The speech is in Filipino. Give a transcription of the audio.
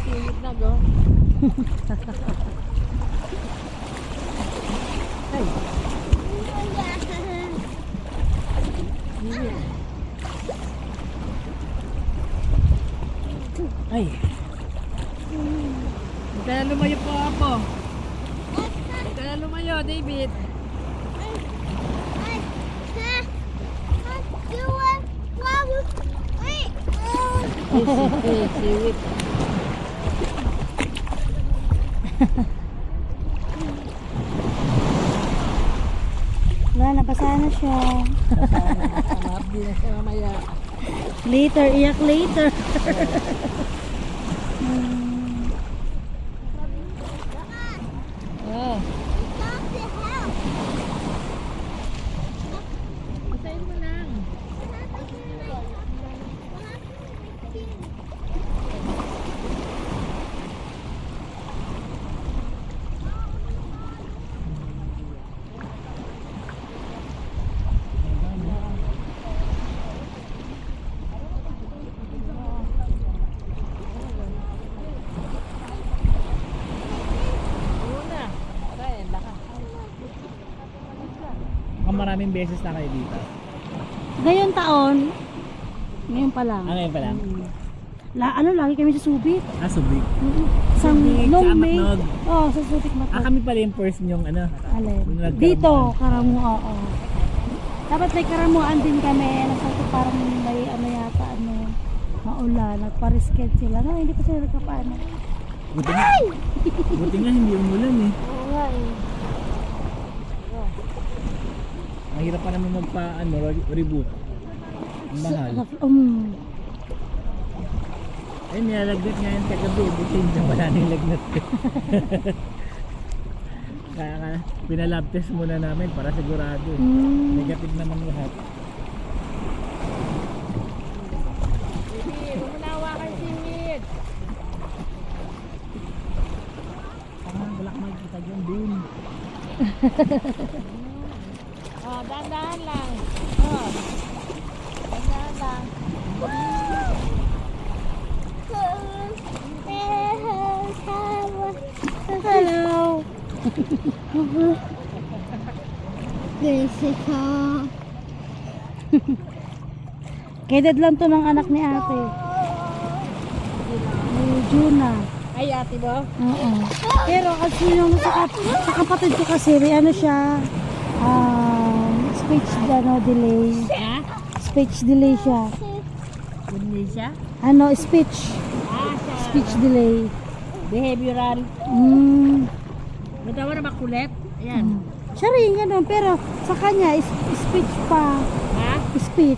singit na go. Ay. Ay. Kaya lumayo po ako. Kaya lumayo, David. Siwit. Wala, nabasa na siya. Hanap din na siya mamaya. Later, iyak later. Oh. Isayin mo lang. Maraming beses na kayo dito. Ngayon taon, ngayon pa lang. Ngayon pa lang? Lagi kami sa Subic. Subic. Subic, sa May. Matnog. Sa Subic Matnog. Kami pala yung first yung Alin? nagkaramuan. Dito, Karamuan, oo. Dapat may Karamuan din kami. Nasa parang may maulan. Nagpa-rescue sila. No, hindi pa sila nagkapaano. Buti nga hindi umulan eh. Oo nga eh. Ang hirap pa naman reboot. Ang mahal. Ay, nilalagnat nga yung kagabi. Buti hindi wala na yung lagnat ko. Kaya pinalab test muna namin para sigurado. Negative naman lahat. Sige, umunawa kang singit. Wala ka makikita dyan, dun. Dahan-dahan lang. Dahan-dahan lang. Hello. Jessica. Kedad lang to ng anak ni ate. Ni Juna. Ay, ate ba? Oo. Pero kasi yung sa kapatid ko kasi, siya, speech delay. Ha? Speech delay siya. Hindi siya? Speech. Siya. Speech delay. Behavioral. Matawa na makulit? Ayan. Siya rin, ganun. Pero sa kanya, speech pa. Ha? Speech.